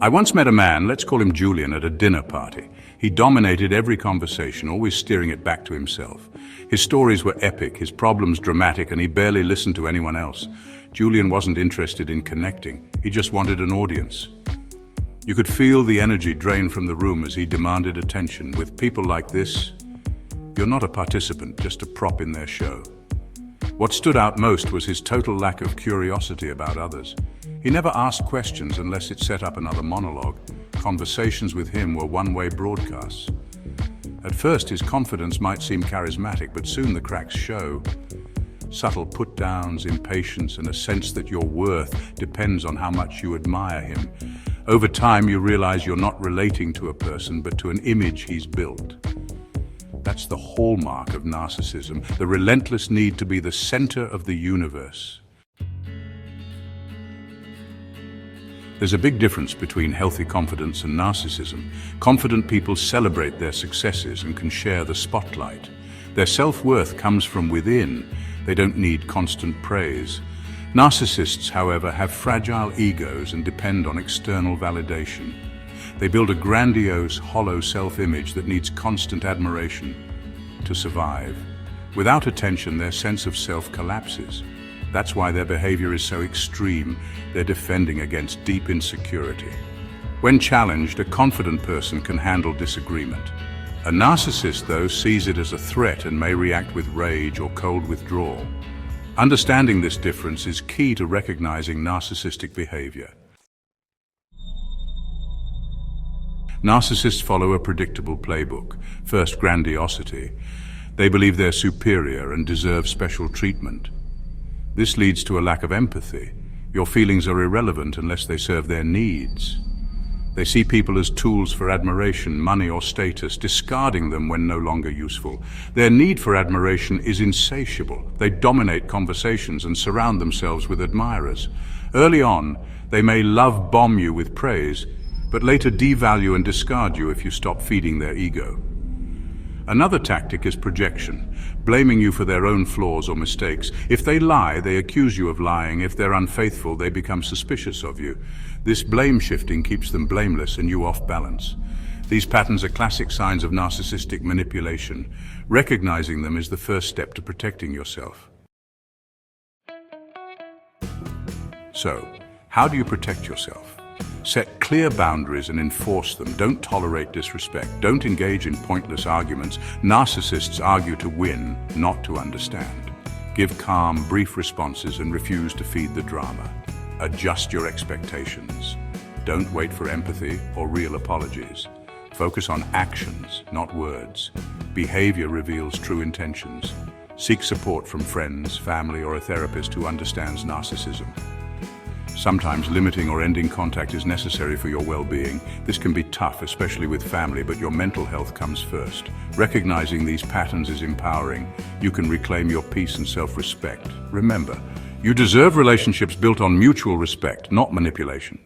I once met a man, let's call him Julian, at a dinner party. He dominated every conversation, always steering it back to himself. His stories were epic, his problems dramatic, and he barely listened to anyone else. Julian wasn't interested in connecting, he just wanted an audience. You could feel the energy drain from the room as he demanded attention. With people like this, you're not a participant, just a prop in their show. What stood out most was his total lack of curiosity about others. He never asked questions unless it set up another monologue. Conversations with him were one-way broadcasts. At first, his confidence might seem charismatic, but soon the cracks show. Subtle put-downs, impatience, and a sense that your worth depends on how much you admire him. Over time, you realize you're not relating to a person, but to an image he's built. That's the hallmark of narcissism, the relentless need to be the center of the universe. There's a big difference between healthy confidence and narcissism. Confident people celebrate their successes and can share the spotlight. Their self-worth comes from within. They don't need constant praise. Narcissists, however, have fragile egos and depend on external validation. They build a grandiose, hollow self-image that needs constant admiration to survive. Without attention, their sense of self collapses. That's why their behavior is so extreme. They're defending against deep insecurity. When challenged, a confident person can handle disagreement. A narcissist, though, sees it as a threat and may react with rage or cold withdrawal. Understanding this difference is key to recognizing narcissistic behavior. Narcissists follow a predictable playbook. First, grandiosity. They believe they're superior and deserve special treatment. This leads to a lack of empathy. Your feelings are irrelevant unless they serve their needs. They see people as tools for admiration, money or status, discarding them when no longer useful. Their need for admiration is insatiable. They dominate conversations and surround themselves with admirers. Early on, they may love bomb you with praise, but later devalue and discard you if you stop feeding their ego. Another tactic is projection, blaming you for their own flaws or mistakes. If they lie, they accuse you of lying. If they're unfaithful, they become suspicious of you. This blame shifting keeps them blameless and you off balance. These patterns are classic signs of narcissistic manipulation. Recognizing them is the first step to protecting yourself. So, how do you protect yourself? Set clear boundaries and enforce them. Don't tolerate disrespect. Don't engage in pointless arguments. Narcissists argue to win, not to understand. Give calm, brief responses and refuse to feed the drama. Adjust your expectations. Don't wait for empathy or real apologies. Focus on actions, not words. Behavior reveals true intentions. Seek support from friends, family, or a therapist who understands narcissism. Sometimes limiting or ending contact is necessary for your well-being. This can be tough, especially with family, but your mental health comes first. Recognizing these patterns is empowering. You can reclaim your peace and self-respect. Remember, you deserve relationships built on mutual respect, not manipulation.